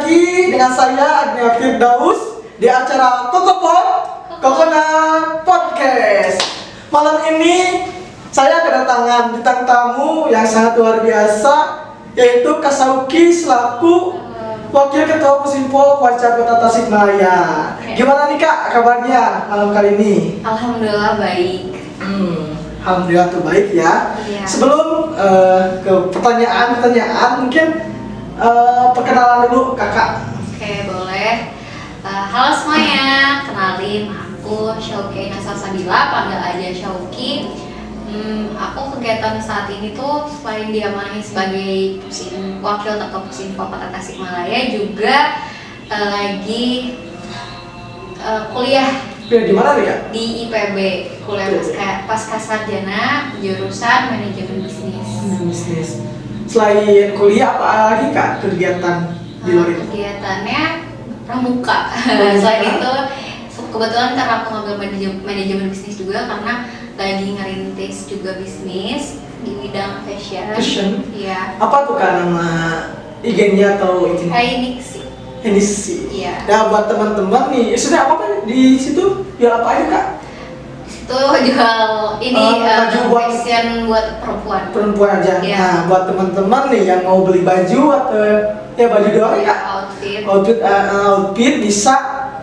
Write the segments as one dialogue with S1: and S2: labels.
S1: lagi dengan saya Agnia Firdaus di acara Kokona Podcast. Malam ini saya kedatangan bintang tamu yang sangat luar biasa, yaitu Kasauki selaku Wakil Ketua Pusimpo Wajar Kota Tasikmalaya. Gimana nih Kak kabarnya malam kali ini?
S2: Alhamdulillah baik.
S1: Alhamdulillah tuh baik ya.
S2: Iya.
S1: Sebelum ke pertanyaan mungkin perkenalan dulu kakak.
S2: Oke, boleh. Halo semuanya, kenalin aku Syauki Nasa Sabila, panggil aja Syauki. Aku kegiatan saat ini tuh selain diamanahi sebagai wakil ketua Pusimpo Kota Tasikmalaya, juga lagi kuliah
S1: Di mana nih Kak?
S2: di IPB, kuliah pasca sarjana jurusan manajemen bisnis.
S1: Selain kuliah apa lagi Kak kegiatan di luar itu?
S2: Kegiatannya pramuka. Selain itu kebetulan karena aku ngambil manajemen bisnis juga, karena lagi ngerintis juga bisnis di bidang fashion. Iya.
S1: Apa tuh Kak nama IG-nya atau ini?
S2: Nixi.
S1: Ini sih.
S2: Iya.
S1: Nah buat teman-teman nih, sudah apa kan di situ? Jual apa aja Kak?
S2: Itu jual ini
S1: baju buat
S2: fashion buat perempuan.
S1: Perempuan aja.
S2: Iya.
S1: Nah buat teman-teman nih yang mau beli baju atau ya baju doang ya Kak? Outfit bisa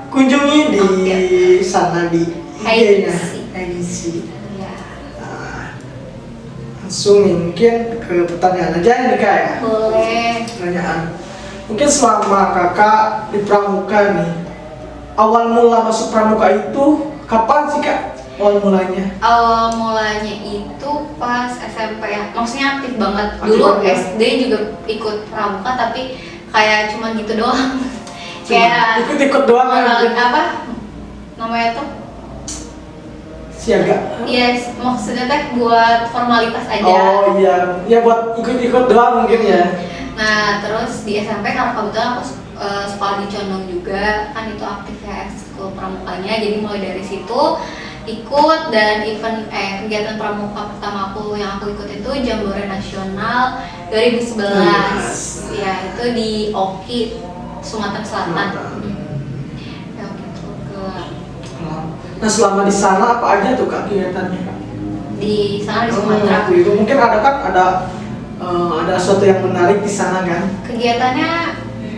S1: kunjungi di sana di IG-nya.
S2: Nixi. Iya.
S1: Langsung nih, mungkin ke pertanyaan aja nih Kak ya.
S2: Boleh.
S1: Pertanyaan. Mungkin selama kakak di pramuka nih, awal mula masuk pramuka itu kapan sih Kak? Awal mulanya?
S2: Awal mulanya itu pas SMP ya, maksudnya aktif banget.
S1: Aktif
S2: Dulu
S1: banget.
S2: SD juga ikut pramuka, tapi kayak cuma gitu doang. Kayak
S1: ikut doang aja.
S2: apa namanya tuh?
S1: Siaga.
S2: Iya, maksudnya teh buat formalitas aja.
S1: Oh iya, ya buat ikut-ikut doang mungkin ya.
S2: Nah, terus di SMP karena kebetulan aku sekolah di Condong juga, kan itu aktif ya ekskul pramukanya. Jadi mulai dari situ ikut, dan event kegiatan pramuka pertama aku yang aku ikut itu Jambore Nasional 2011. Ya, itu di Oki, Sumatera Selatan. Ya, gitu.
S1: Nah selama di sana apa aja tuh Kak kegiatannya Kak?
S2: Di sana di Sumatera.
S1: Itu mungkin ada kan ada sesuatu yang menarik di sana kan?
S2: Kegiatannya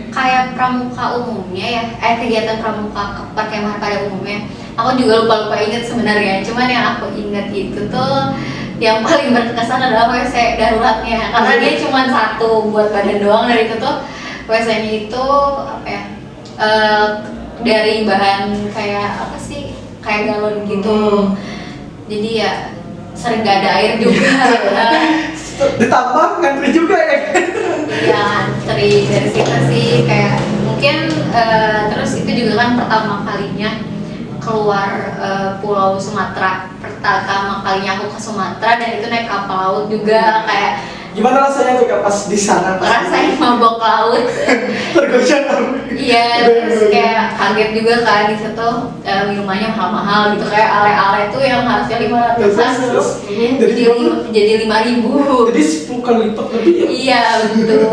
S2: kayak pramuka umumnya ya, kegiatan pramuka perkemahan pada umumnya. Aku juga lupa ingat sebenarnya, cuman yang aku ingat itu tuh yang paling berkesan adalah WC daruratnya, karena dia cuma satu buat badan doang, dan itu tuh WC-nya itu apa ya, dari bahan kayak apa sih, kayak galon gitu. Jadi ya sering gak ada air juga.
S1: Ditambah ngantri juga ya?
S2: Ya ngantri, dari situ sih kayak mungkin terus itu juga kan pertama kalinya keluar pulau Sumatera, pertama kalinya aku ke Sumatera, dan itu naik kapal laut juga. Kayak
S1: Gimana rasanya tuh Kak pas di sana?
S2: rasain mabok laut.
S1: Tergoncang.
S2: Iya, terus kayak kaget juga kan di situ, minumannya mahal-mahal gitu, kayak ale-ale tuh yang harusnya 500-an terus jadi 5.000.
S1: Jadi 10 kali lipat lebih ya?
S2: Iya, betul.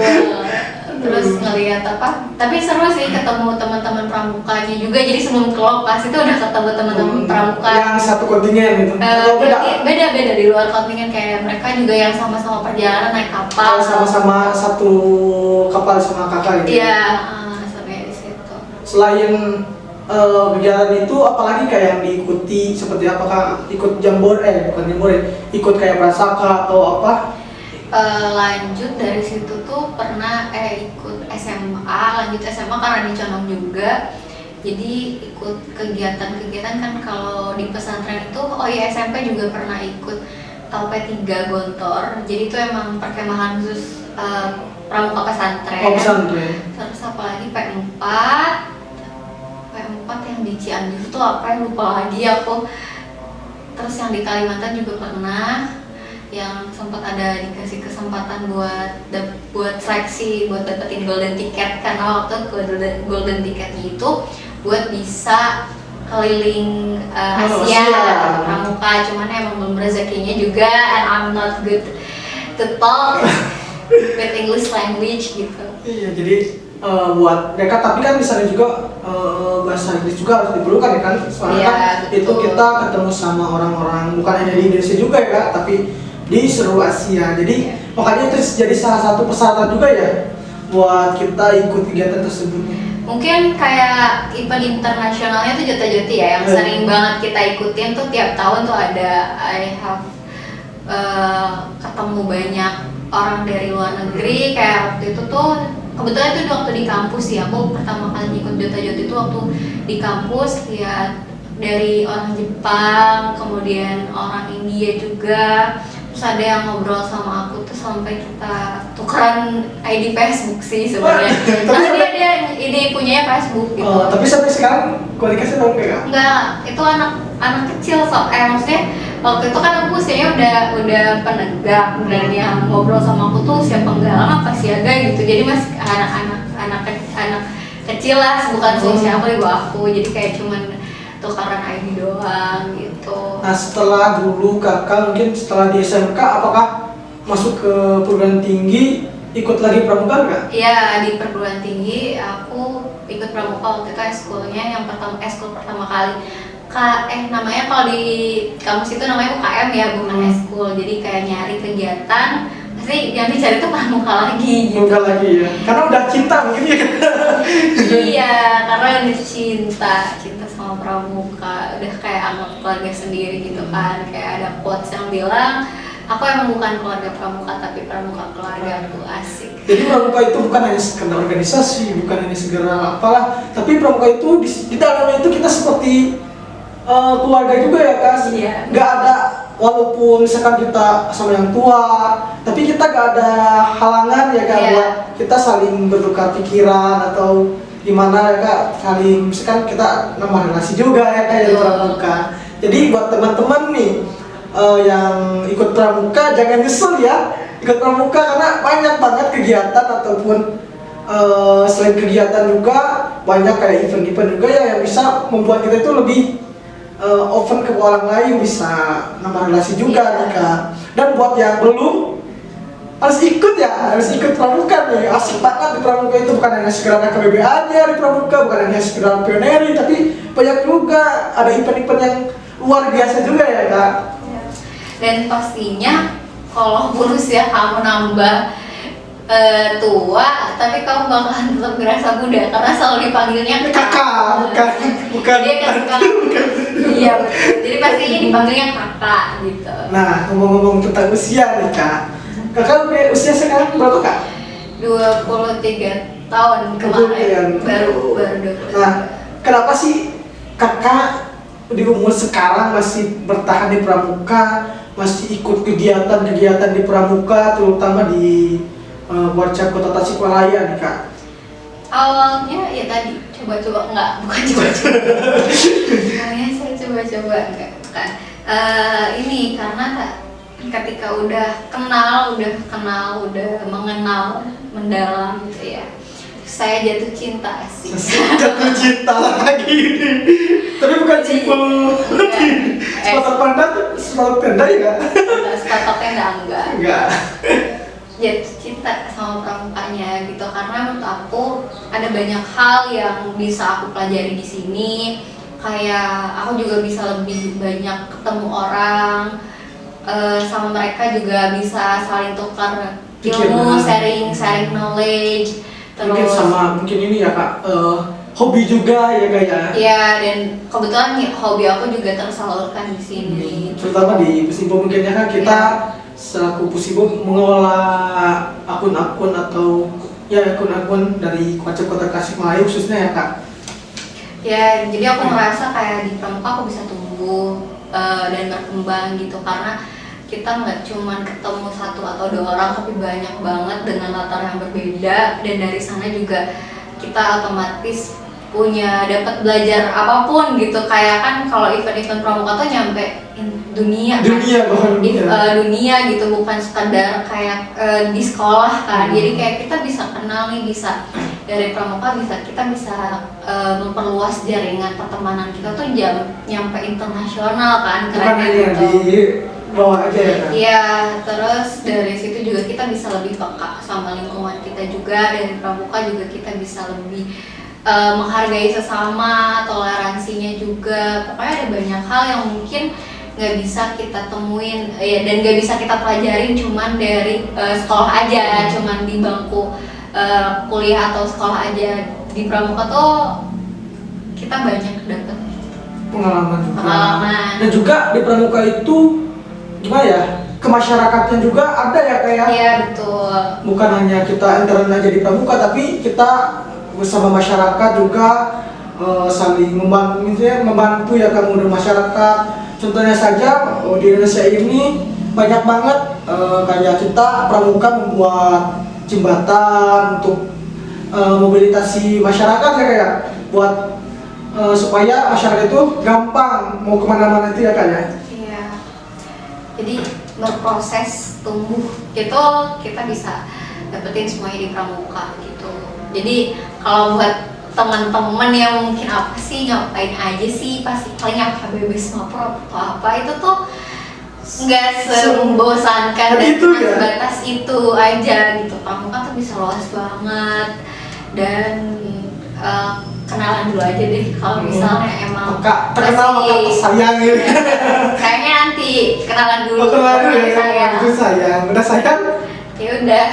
S2: Terus ngelihat apa? Tapi seru sih ketemu teman-teman pramukanya juga. Jadi sebelum ke lokasi itu udah ketemu teman-teman pramuka.
S1: Yang satu kontingen gitu? Atau
S2: Beda di luar kontingen, kayak mereka juga yang sama-sama perjalanan naik kapal.
S1: Sama-sama satu kapal sama kakak gitu?
S2: Iya, sampai di situ.
S1: Selain kegiatan itu, apalagi kayak yang diikuti seperti apa Kak? Ikut jambore, bukan jambore, ikut kayak prasaka atau apa?
S2: Lanjut dari situ tuh pernah ikut SMA, lanjut SMA karena di Condong juga. Jadi ikut kegiatan-kegiatan kan kalau di pesantren itu, oh iya SMP juga pernah ikut P3 Gontor. Jadi itu emang perkemahan khusus pramuka pesantren.
S1: Oh, pesantren.
S2: Terus apalagi P4 yang di Cianjur tuh apa yang lupa lagi aku. Terus yang di Kalimantan juga pernah, yang sempat ada dikasih kesempatan buat seleksi buat dapetin golden ticket, karena waktu golden ticketnya itu buat bisa keliling Asia pramuka, cuman emang belum rezekinya juga, and I'm not good to talk with English language gitu.
S1: Iya, jadi buat mereka, tapi kan di sana juga bahasa Inggris juga harus diperlukan ya kan, soalnya
S2: Iya,
S1: kan itu
S2: betul.
S1: kita ketemu sama orang-orang bukan hanya di Indonesia juga ya Kak, tapi di seluruh Asia. Jadi makanya itu jadi salah satu persyaratan juga ya buat kita ikut kegiatan tersebut.
S2: Mungkin kayak event internasionalnya tuh Jota-Joti ya, yang sering banget kita ikutin tuh tiap tahun tuh ada I have ketemu banyak orang dari luar negeri. Kayak waktu itu tuh kebetulan itu waktu di kampus ya, aku pertama kali ikut Jota-Joti itu waktu di kampus, lihat dari orang Jepang, kemudian orang India juga. Terus ada yang ngobrol sama aku tuh sampai kita tukeran ID Facebook sih sebenarnya.
S1: Tapi
S2: Karena dia ini punyanya Facebook gitu.
S1: Tapi sampai sekarang kualitasnya dong enggak?
S2: Enggak, itu anak kecil maksudnya waktu itu kan aku usianya udah penegak, dan yang ngobrol sama aku tuh usia penggalang apa siaga gitu. Jadi masih anak kecil lah, bukan seusia aku, di bawah aku. Jadi kayak cuman tukaran ID doang gitu.
S1: Nah setelah dulu kakak mungkin setelah di SMK apakah masuk ke perguruan tinggi ikut lagi pramuka nggak?
S2: Iya, di perguruan tinggi aku ikut pramuka waktu itu eskulnya yang eskul pertama kali. Namanya kalau di kampus itu namanya UKM ya, bukan eskul. Jadi kayak nyari kegiatan, pasti yang dicari tuh pramuka lagi gitu.
S1: Pramuka lagi ya, karena udah cinta mungkin ya.
S2: Iya, karena udah cinta sama pramuka, udah kayak anggap keluarga sendiri gitu kan. Kayak ada quotes yang bilang, aku emang bukan keluarga pramuka, tapi pramuka keluarga aku. Asik.
S1: Jadi pramuka itu bukan hanya sekedar organisasi, bukan hanya segera apalah, tapi pramuka itu di dalamnya itu kita seperti keluarga juga ya Kak.
S2: Iya.
S1: Nggak ada, walaupun misalkan kita sama yang tua, tapi kita nggak ada halangan ya Kak,
S2: Iya.
S1: buat kita saling bertukar pikiran atau gimana ya Kak, saling misalkan kita nambah relasi juga ya Kak, yang
S2: Betul.
S1: pramuka. Jadi buat teman-teman nih yang ikut pramuka jangan nyesel ya ikut pramuka, karena banyak banget kegiatan ataupun selain kegiatan juga banyak kayak event-event juga ya yang bisa membuat kita itu lebih open ke orang lain, bisa nambah relasi juga nih Kak. Dan buat yang belum harus ikut ya, harus ikut pramuka nih. Asik banget di pramuka itu, bukan hanya sekedar KBB aja di pramuka, bukan hanya sekedar pioneri, tapi banyak juga ada event-event yang luar biasa juga ya Kak.
S2: Dan pastinya kalau usia kamu nambah tua, tapi kamu bakalan tetap ngerasa muda karena selalu dipanggilnya
S1: Kakak, bukan
S2: Dia kan iya betul. Jadi pastinya dipanggilnya kakak gitu.
S1: Nah, ngomong-ngomong tentang usia nih Kak, Kakak usia sekarang berapa Kak?
S2: 23 tahun kemarin, baru 23.
S1: Nah, kenapa sih Kakak di umur sekarang masih bertahan di pramuka, masih ikut kegiatan-kegiatan di pramuka, terutama di Warca Kota Tasikmalaya nih Kak?
S2: Awalnya ya tadi bukan coba-coba. Awalnya saya coba-coba enggak, bukan. Ini karena ketika udah kenal, udah mengenal mendalam gitu ya, saya jatuh cinta sih.
S1: Jatuh cinta lagi nih. Tapi bukan simpel sepatu tenda ya Kak?
S2: Sepatoknya enggak. Jatuh cinta sama pramukanya gitu, karena menurut aku ada banyak hal yang bisa aku pelajari di sini. Kayak aku juga bisa lebih banyak ketemu orang, sama mereka juga bisa saling tukar ilmu, sharing knowledge.
S1: Mungkin
S2: Terus
S1: sama mungkin ini ya Kak, hobi juga ya Kak ya?
S2: ya, dan kebetulan hobi aku juga tersalurkan di sini.
S1: Terutama di Pusibo mungkin ya Kak, kita selaku Pusibo mengelola akun-akun atau ya akun-akun dari Kota Tasikmalaya khususnya ya Kak.
S2: Ya, jadi aku ngerasa kayak di pramuka aku bisa tumbuh dan berkembang gitu, karena kita nggak cuma ketemu satu atau dua orang, tapi banyak banget dengan latar yang berbeda, dan dari sana juga kita otomatis dapat belajar apapun gitu. Kayak kan kalau event-event pramuka tuh nyampe dunia dunia gitu, bukan sekadar kayak di sekolah kan. Jadi kayak kita bisa kenal nih, bisa dari pramuka kita bisa memperluas jaringan pertemanan kita tuh nyampe internasional kan.
S1: Bukan hanya
S2: gitu.
S1: di bawa aja ya Kak?
S2: Iya, terus dari situ juga kita bisa lebih peka sama lingkungan kita juga. Dari pramuka juga kita bisa lebih menghargai sesama, toleransinya juga. Pokoknya ada banyak hal yang mungkin nggak bisa kita temuin ya, dan nggak bisa kita pelajarin cuman dari sekolah aja, cuman di bangku kuliah atau sekolah aja. Di pramuka tuh kita banyak dapet
S1: Pengalaman juga.
S2: pengalaman.
S1: Dan juga di pramuka itu gimana ya? Kemasyarakatan juga ada ya kayak.
S2: Iya betul.
S1: Bukan hanya kita intern aja di pramuka, tapi kita bersama masyarakat juga saling membantu ya kamu dan masyarakat. Contohnya saja di Indonesia ini banyak banget kayak kita pramuka membuat jembatan untuk mobilitasi masyarakat ya kayak buat supaya masyarakat itu gampang mau kemana-mana itu ya kayak.
S2: Iya. Jadi berproses tumbuh gitu kita bisa dapetin semuanya di pramuka gitu. Jadi kalau buat teman-teman yang mungkin apa sih ngapain aja sih pasti paling HBB Smapro atau apa itu tuh nggak sembosankan dan
S1: itu
S2: cuma
S1: ya?
S2: sebatas itu aja gitu. Pramuka tuh bisa luas banget dan kenalan dulu aja deh kalau misalnya emang
S1: Kak terkenal maka
S2: masih-
S1: sayang gitu.
S2: kayaknya nanti kenalan dulu.
S1: Oh, kenalan dulu ya,
S2: Sayang.
S1: itu sayang. Udah sayang?
S2: Ya udah.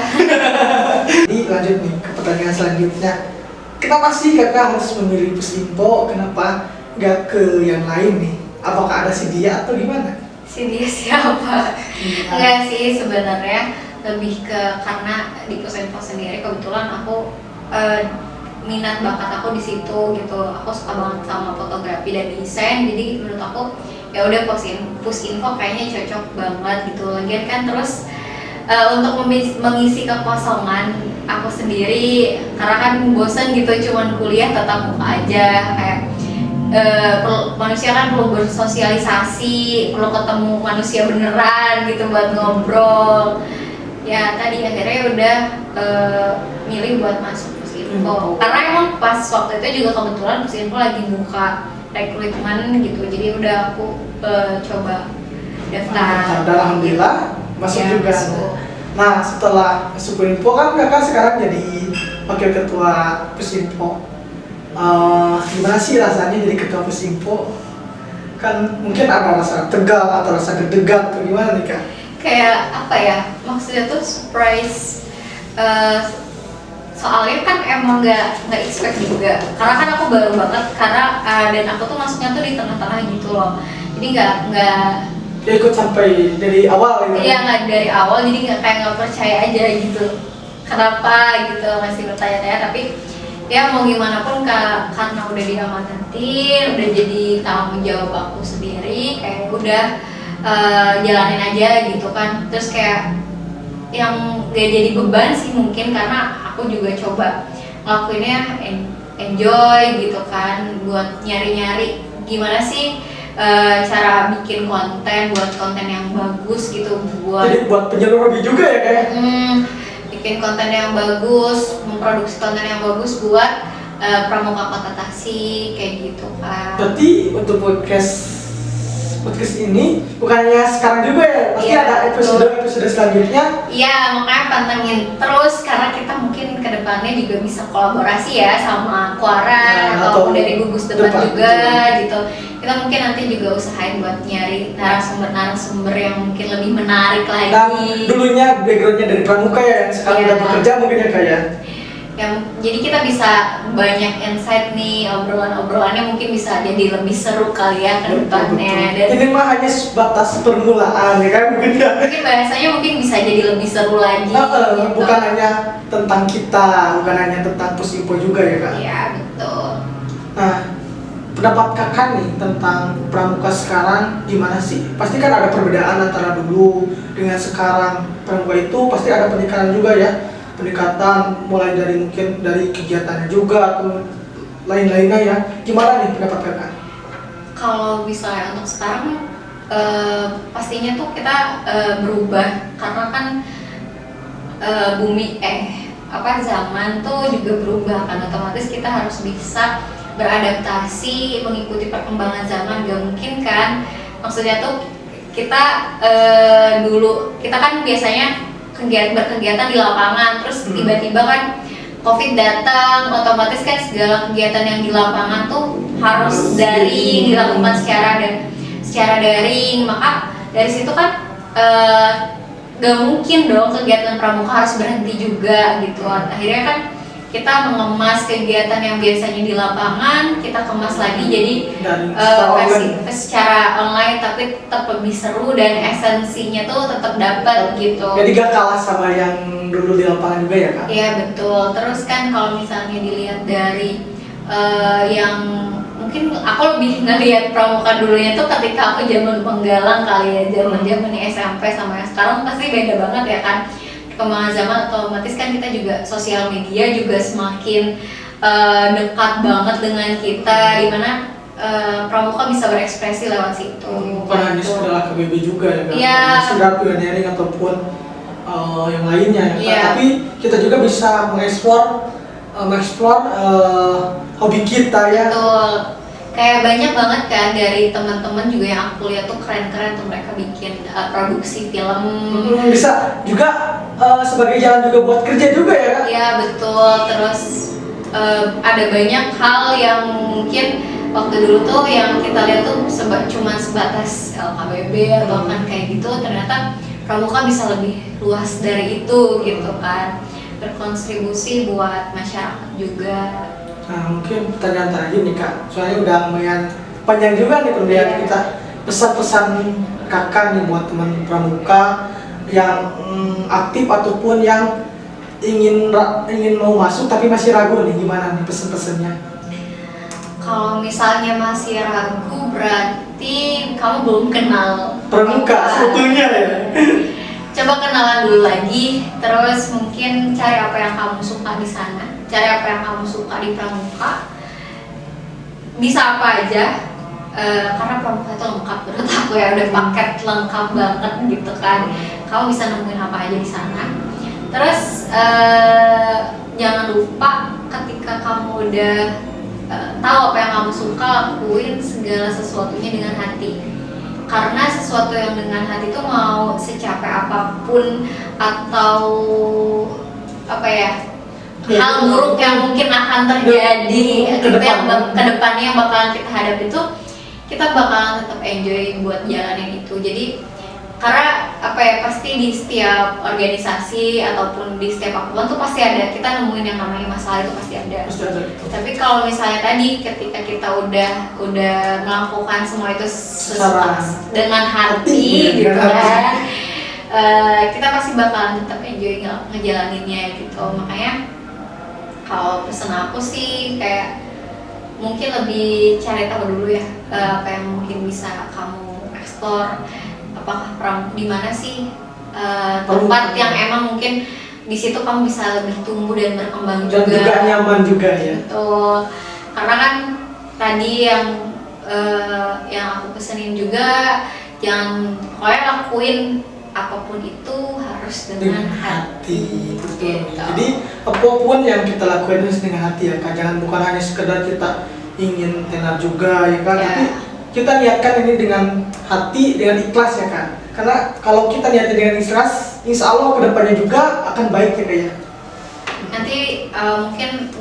S1: Jadi lanjut nih ke pertanyaan selanjutnya. Kenapa sih kakak harus memilih Pusinfo? Kenapa nggak ke yang lain nih? Apakah ada si dia atau gimana?
S2: Si dia siapa? Enggak sih sebenarnya lebih ke karena di Pusinfo sendiri kebetulan aku minat bakat aku di situ gitu. Aku suka banget sama fotografi dan desain. Jadi menurut aku ya udah Pusinfo kayaknya cocok banget gitu. Lagian kan terus untuk mengisi kekosongan aku sendiri karena kan bosan gitu cuman kuliah tatap muka aja kayak manusia kan perlu bersosialisasi, perlu ketemu manusia beneran gitu buat ngobrol. Ya tadi akhirnya udah milih buat masuk Pusinfo karena emang pas waktu itu juga kebetulan Pusinfo lagi buka rekrutmen gitu, jadi udah aku coba daftar.
S1: Dan alhamdulillah masuk
S2: Ya,
S1: juga.
S2: masuk.
S1: Nah setelah masuk Pusinfo kan kakak sekarang jadi wakil ketua Pusinfo. Gimana sih rasanya jadi ketua Pusinfo? Kan mungkin ada rasa tegang atau rasa deg-degan atau gimana nih kak?
S2: Kayak apa ya, maksudnya tuh surprise. Soalnya kan emang nggak expect juga karena kan aku baru banget karena dan aku tuh masuknya tuh di tengah-tengah gitu loh, jadi nggak
S1: Dia ikut sampai dari awal gitu.
S2: iya nggak dari awal, jadi nggak percaya aja gitu kenapa gitu, masih bertanya-tanya. Tapi ya mau gimana pun karena udah diamanatin, udah jadi tanggung jawab aku sendiri, kayak udah jalanin aja gitu kan. Terus kayak yang gak jadi beban sih mungkin karena aku juga coba ngelakuinnya enjoy gitu kan, buat nyari-nyari gimana sih cara bikin konten, buat konten yang bagus gitu,
S1: Jadi buat penyelur hobi juga ya kayak.
S2: bikin konten yang bagus, memproduksi konten yang bagus buat Pramuka Kota Tasik kayak gitu kan.
S1: Berarti untuk podcast ini bukannya sekarang juga ya, pasti
S2: Iya,
S1: ada episode selanjutnya.
S2: Iya, makanya pantengin terus karena kita mungkin kedepannya juga bisa kolaborasi ya sama Kuara
S1: Nah,
S2: atau
S1: atau
S2: dari gugus depan
S1: depan
S2: juga
S1: juga.
S2: gitu. Kita mungkin nanti juga usahain buat nyari narasumber yang mungkin lebih menarik
S1: Dan
S2: lagi.
S1: dulunya backgroundnya dari pramuka ya, yang sekarang
S2: Iya.
S1: udah bekerja mungkin ya kayak.
S2: Jadi kita bisa banyak insight nih, obrolannya mungkin bisa jadi lebih seru kali ya ke depannya. Dan
S1: Ini mah hanya sebatas permulaan ya kan mungkin ya.
S2: mungkin bahasanya mungkin bisa jadi lebih seru lagi. Gitu.
S1: Bukan hanya tentang kita, bukan hanya tentang Pusinfo juga ya kak.
S2: Iya betul.
S1: Nah, pendapat kakak nih tentang pramuka sekarang gimana sih? Pasti kan ada perbedaan antara dulu dengan sekarang. Pramuka itu pasti ada peningkatan juga ya. Peningkatan mulai dari mungkin dari kegiatannya juga atau lain-lainnya ya. Gimana nih pendapat kakak?
S2: Kalau misalnya untuk sekarang pastinya tuh kita berubah karena kan zaman tuh juga berubah kan, otomatis kita harus bisa beradaptasi mengikuti perkembangan zaman. Gak mungkin kan, maksudnya tuh kita dulu kita kan biasanya berkegiatan di lapangan, terus tiba-tiba kan COVID datang, otomatis kan segala kegiatan yang di lapangan tuh harus daring, dilakukan secara daring. Maka dari situ kan gak mungkin dong kegiatan pramuka harus berhenti juga gitu. Akhirnya kan kita mengemas kegiatan yang biasanya di lapangan, kita kemas lagi jadi versi secara online, tapi tetap lebih seru dan esensinya tuh tetap dapat gitu.
S1: Jadi gak kalah sama yang dulu di lapangan juga ya Kak?
S2: Iya betul. Terus kan kalau misalnya dilihat dari yang mungkin aku lebih ngelihat pramuka dulunya tuh ketika aku zaman penggalang kali ya, zaman SMP sama yang sekarang pasti beda banget ya kan. Perkembangan zaman otomatis kan kita juga sosial media juga semakin dekat banget dengan kita, dimana pramuka bisa berekspresi lewat situ.
S1: Bukan hanya sekedar KBB juga ya kan?
S2: Iya.
S1: Sekedar pioneering ataupun yang lainnya ya kan?
S2: Iya.
S1: Tapi kita juga bisa mengeksplor hobi kita ya.
S2: Betul. Kayak banyak banget kan dari teman-teman juga yang aku lihat tuh keren-keren tuh mereka bikin produksi film.
S1: Bisa juga sebagai jalan juga buat kerja juga ya Kak?
S2: Iya betul. Terus ada banyak hal yang mungkin waktu dulu tuh yang kita lihat tuh cuma sebatas LKBB atau kan kayak gitu, ternyata pramuka bisa lebih luas dari itu gitu kan, berkontribusi buat masyarakat juga.
S1: Nah mungkin pertanyaan terakhir nih Kak, soalnya udah lumayan panjang juga nih pembelajaran kita. Pesan-pesan Kakak nih buat teman pramuka yang aktif ataupun yang ingin mau masuk tapi masih ragu nih, gimana nih pesan-pesannya?
S2: Kalau misalnya masih ragu berarti kamu belum kenal
S1: Pramuka sebetulnya ya.
S2: Coba kenalan dulu lagi, terus mungkin cari apa yang kamu suka di sana, cari apa yang kamu suka di pramuka. Bisa apa aja, karena pramuka itu lengkap menurut aku ya, udah paket lengkap banget gitu kan. Kamu bisa nemuin apa aja di sana. Terus jangan lupa ketika kamu udah tahu apa yang kamu suka, lakuin segala sesuatunya dengan hati. Karena sesuatu yang dengan hati itu mau secapek apapun atau apa ya, hal buruk yang mungkin akan terjadi kedepannya yang bakalan kita hadapi itu, kita bakalan tetap enjoy buat jalanin itu. Jadi karena apa ya, pasti di setiap organisasi ataupun di setiap apapun tuh pasti ada, kita nemuin yang namanya masalah itu pasti ada. Tapi kalau misalnya tadi ketika kita udah melakukan semua itu dengan hati gitu kan, kita pasti bakalan tetap enjoy ngejalaninnya gitu. Makanya kalau pesen aku sih kayak mungkin lebih cari tahu dulu ya, apa yang mungkin bisa kamu eksplor. Apakah di mana sih tempat yang emang mungkin di situ kamu bisa lebih tumbuh dan berkembang juga.
S1: Dan juga nyaman juga ya.
S2: Betul. Karena kan tadi yang aku pesenin juga, jangan pokoknya lakuin apapun itu harus dengan hati.
S1: Betul.
S2: Gitu.
S1: Jadi apapun yang kita lakukan harus dengan hati ya Kak. Jangan bukan hanya sekedar kita ingin tenar juga ya kan.
S2: Ya.
S1: Tapi kita niatkan ini dengan hati, dengan ikhlas ya kan. Karena kalau kita niatkan dengan ikhlas, insya Allah kedepannya juga akan baik ya Kak ya.
S2: Nanti mungkin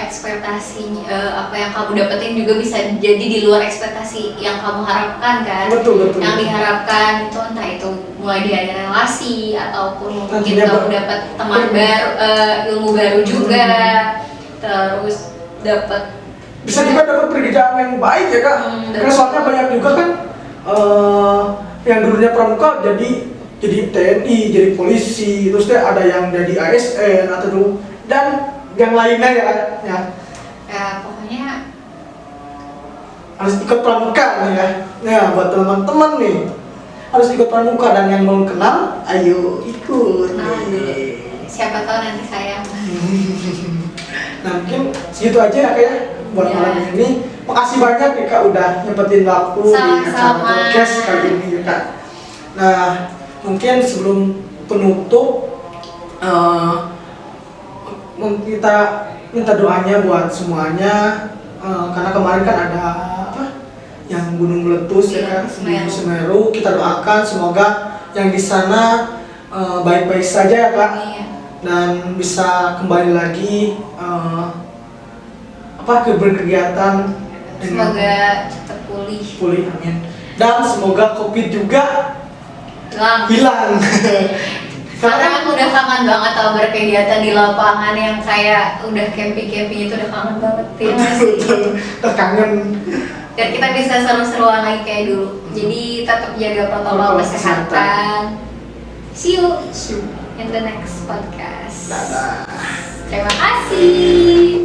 S2: ekspektasi apa yang kamu dapetin juga bisa jadi di luar ekspektasi yang kamu harapkan kan.
S1: Betul.
S2: Yang diharapkan itu entah itu mulai dari relasi ataupun mungkin
S1: Nantinya
S2: kamu dapat teman baru, ilmu baru juga, terus dapat
S1: bisa juga dapat pekerjaan yang baik ya Kak. Karena soalnya banyak juga kan yang dulunya pramuka jadi TNI, jadi polisi, terus deh ada yang jadi ASN atau dan yang lainnya ya.
S2: Pokoknya
S1: harus ikut pramuka nih ya. Nah buat teman-teman nih harus ikut pramuka, dan yang mau kenal ayo ikut.
S2: Siapa tahu nanti saya.
S1: Nah mungkin segitu aja ya Kak ya buat malam ini. Makasih banyak ya Kak udah nyempetin waktu di acara podcast kali ini ya Kak. Nah mungkin sebelum penutup kita minta doanya buat semuanya, karena kemarin kan ada yang gunung meletus ya
S2: Iya,
S1: kan
S2: Semeru.
S1: di Semeru. Kita doakan semoga yang di sana baik-baik saja ya Kak,
S2: Iya.
S1: dan bisa kembali lagi berkegiatan dengan
S2: Semoga cepat pulih.
S1: pulih, amin. Dan semoga COVID juga
S2: Hilang.
S1: hilang.
S2: Karena aku udah kangen banget tau berkegiatan di lapangan yang kayak udah camping-camping itu udah kangen banget ya nggak sih?
S1: Terkangen.
S2: Biar kita bisa seru-seruan lagi kayak dulu. Jadi tetap jaga protokol
S1: Protokol
S2: kesehatan. See you
S1: See you.
S2: in the next podcast.
S1: Dadah.
S2: Terima kasih.